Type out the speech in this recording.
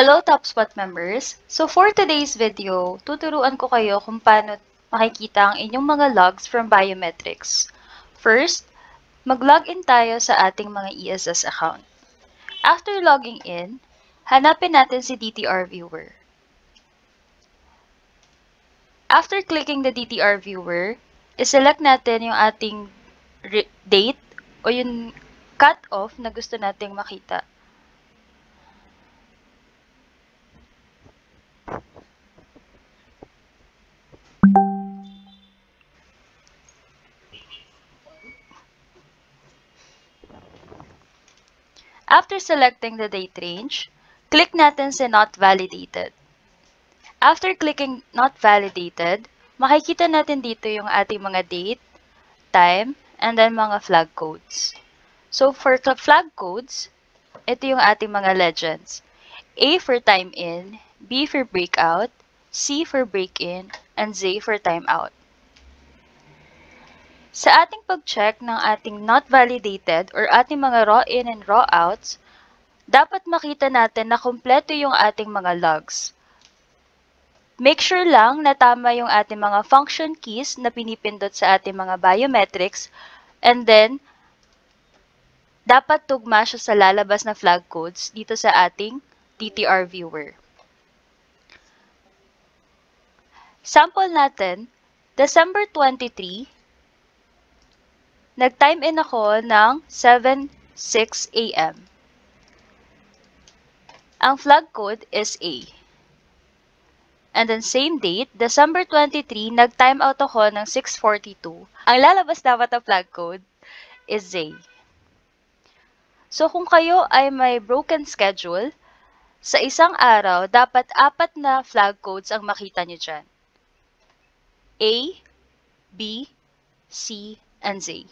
Hello TopSpot members! So for today's video, tuturuan ko kayo kung paano makikita ang inyong mga logs from biometrics. First, mag-login tayo sa ating mga ESS account. After logging in, hanapin natin si DTR Viewer. After clicking the DTR Viewer, iselect natin yung ating date o yung cut-off na gusto nating makita. After selecting the date range, click natin sa Not Validated. After clicking Not Validated, makikita natin dito yung ating mga date, time, and then mga flag codes. So for flag codes, ito yung ating mga legends. A for time in, B for breakout, C for break-in, and Z for timeout. Sa ating pag-check ng ating not validated or ating mga raw in and raw outs, dapat makita natin na kumpleto yung ating mga logs. Make sure lang na tama yung ating mga function keys na pinipindot sa ating mga biometrics, and then dapat tugma siya sa lalabas na flag codes dito sa ating DTR viewer. Sample natin, December 23, nag-time in ako ng 7:06 AM. Ang flag code is A. And then same date, December 23, nag-time out ako ng 6:42. Ang lalabas dapat na flag code is Z. So kung kayo ay may broken schedule, sa isang araw, dapat 4 na flag codes ang makita nyo dyan. A, B, C, and Z.